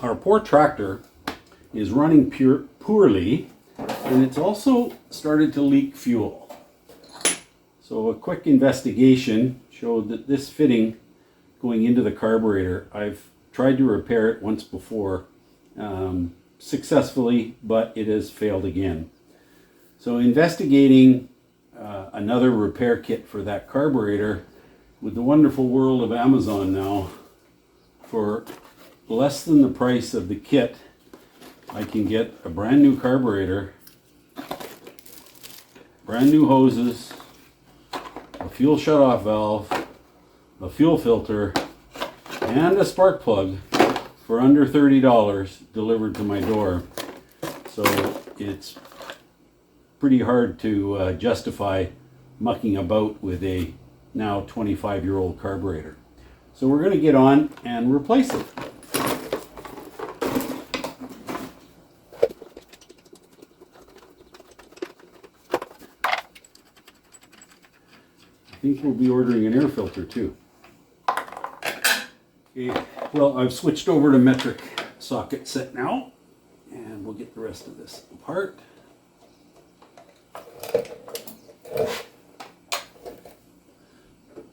our poor tractor is running poorly, and it's also started to leak fuel. So a quick investigation showed that this fitting going into the carburetor, I've tried to repair it once before successfully, but it has failed again. So investigating another repair kit for that carburetor, with the wonderful world of Amazon now, for less than the price of the kit, I can get a brand new carburetor, brand new hoses, a fuel shutoff valve, a fuel filter, and a spark plug for under $30 delivered to my door. So it's pretty hard to justify mucking about with a now 25-year-old carburetor. So we're going to get on and replace it. I think we'll be ordering an air filter too. Okay, well, I've switched over to metric socket set now, and we'll get the rest of this apart.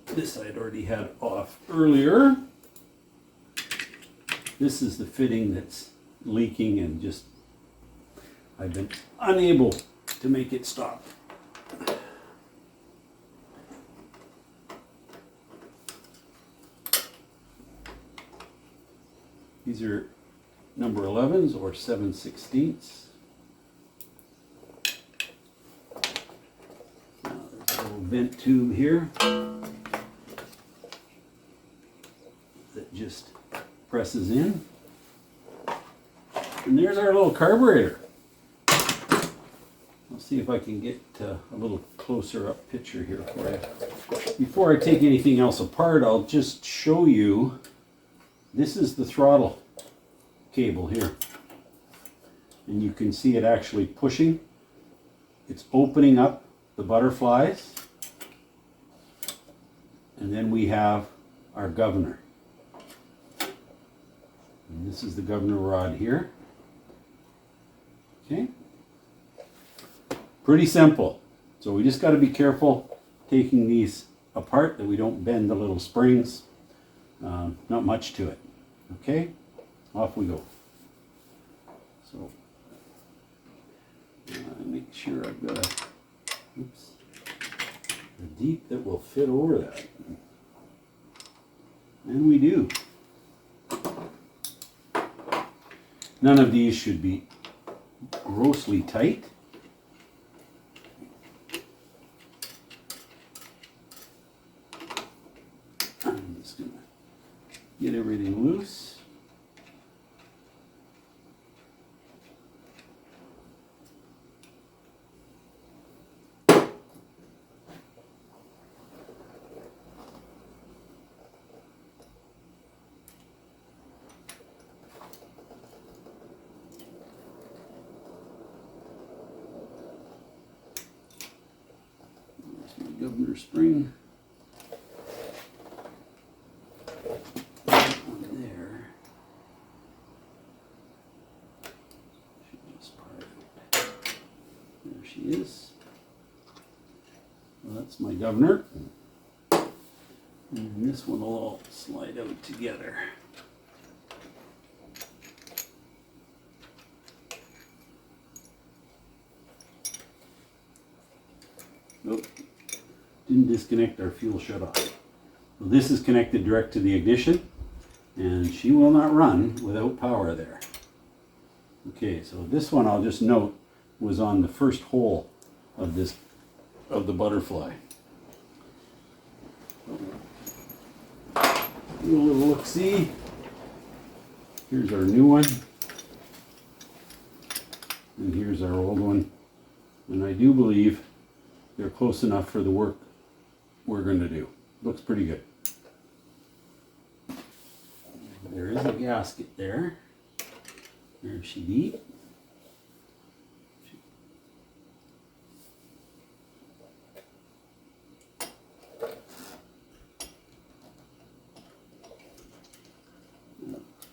This I'd already had off earlier. This is the fitting that's leaking, and just I've been unable to make it stop. These are number 11s or 7/16. Now there's a little vent tube here that just presses in. And there's our little carburetor. I'll see if I can get a little closer up picture here for you. Before I take anything else apart, I'll just show you. This is the throttle cable here, and you can see it actually pushing. It's opening up the butterflies, and then we have our governor. And this is the governor rod here. Okay, pretty simple. So we just got to be careful taking these apart that we don't bend the little springs. Not much to it. Okay, off we go. So make sure I've got a deep that will fit over that. And we do. None of these should be grossly tight. I'm just going to get everything loose. Governor spring there. She just parted. There she is. Well, that's my governor, and this one will all slide out together. Nope. Didn't disconnect our fuel shutoff. Well, this is connected direct to the ignition, and she will not run without power there. Okay, so this one I'll just note was on the first hole of the butterfly. Do a little look-see. Here's our new one, and here's our old one, and I do believe they're close enough for the work we're going to do. Looks pretty good. There is a gasket there. There she be.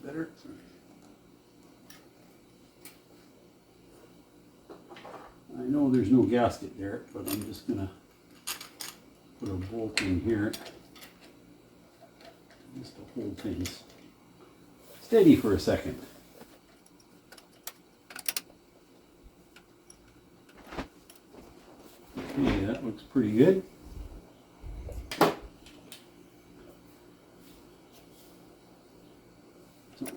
Better. know there's no gasket there, but I'm just gonna put a bolt in here just to hold things steady for a second. Okay, that looks pretty good. So,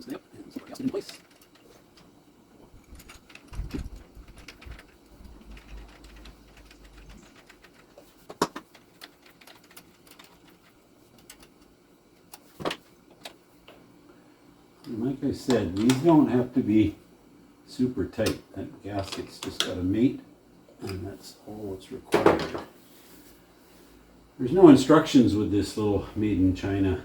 yep, and so gasket in place. And like I said, these don't have to be super tight. That gasket's just got to mate, and that's all that's required. There's no instructions with this little made in China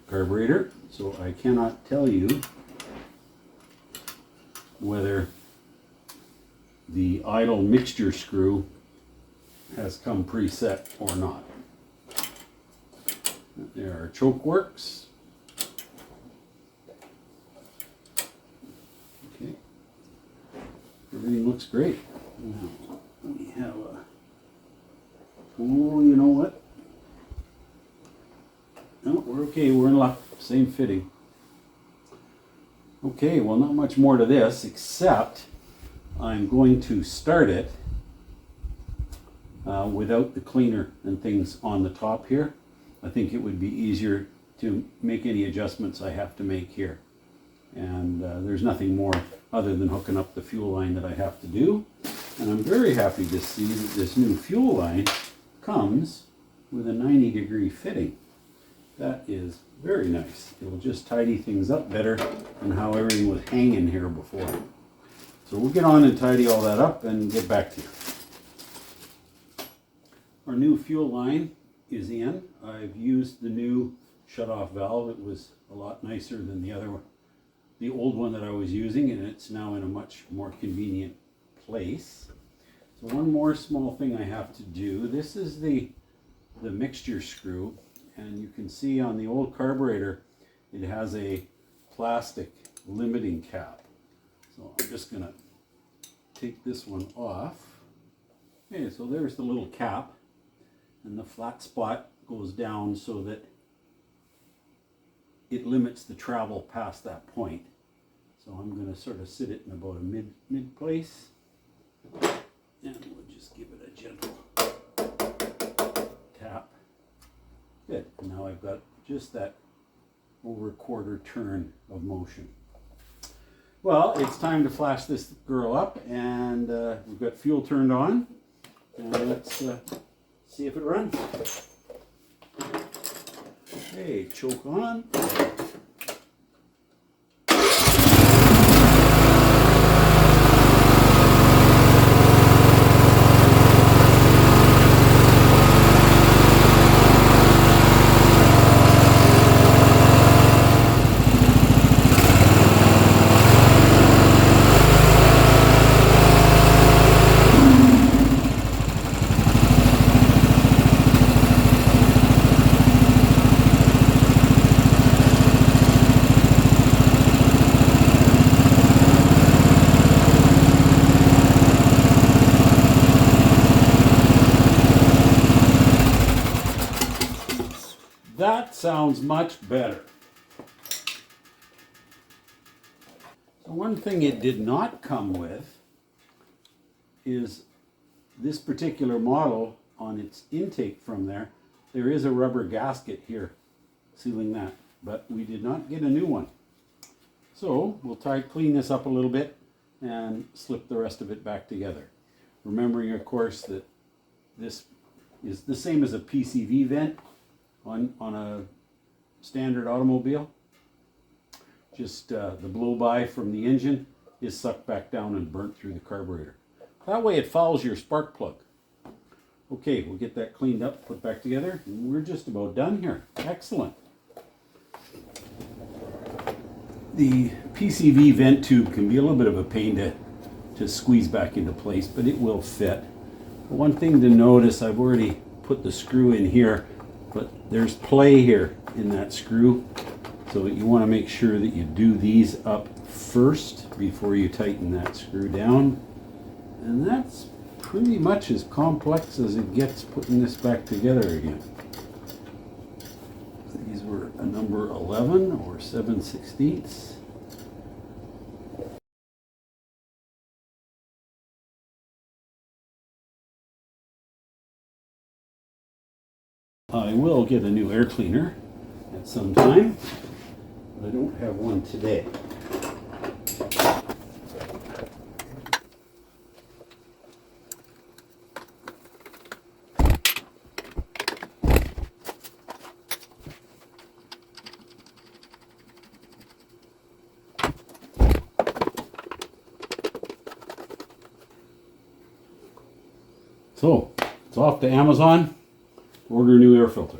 carburetor, so I cannot tell you whether the idle mixture screw has come preset or not. There are choke works. Okay, everything looks great. Now we have a, oh, you know what? No, we're okay, we're in luck, same fitting. Okay, well, not much more to this, except I'm going to start it without the cleaner and things on the top here. I think it would be easier to make any adjustments I have to make here. And there's nothing more other than hooking up the fuel line that I have to do. And I'm very happy to see that this new fuel line comes with a 90-degree fitting. That is very nice. It'll just tidy things up better than how everything was hanging here before. So we'll get on and tidy all that up and get back to you. Our new fuel line is in. I've used the new shut-off valve. It was a lot nicer than the other one, the old one that I was using, and it's now in a much more convenient place. So one more small thing I have to do. This is the mixture screw, and you can see on the old carburetor it has a plastic limiting cap. So I'm just going to take this one off. Okay, so there's the little cap, and the flat spot goes down so that it limits the travel past that point. So I'm going to sort of sit it in about a mid place, and we'll just give it a gentle tap. Good. Now I've got just that over a quarter turn of motion. Well, it's time to flash this girl up, and we've got fuel turned on, and let's see if it runs. Okay, choke on. That sounds much better. So one thing it did not come with is this particular model. On its intake from there is a rubber gasket here sealing that, but we did not get a new one. So we'll clean this up a little bit and slip the rest of it back together. Remembering, of course, that this is the same as a PCV vent on a standard automobile. Just the blow-by from the engine is sucked back down and burnt through the carburetor. That way it fouls your spark plug. Okay, we'll get that cleaned up, put back together, and we're just about done here. Excellent. The PCV vent tube can be a little bit of a pain to squeeze back into place, but it will fit. One thing to notice, I've already put the screw in here, but there's play here in that screw, So you want to make sure that you do these up first before you tighten that screw down. And that's pretty much as complex as it gets putting this back together again. These were a number 11 or 7/16. I will get a new air cleaner at some time, but I don't have one today. So, it's off to Amazon, order a new air filter.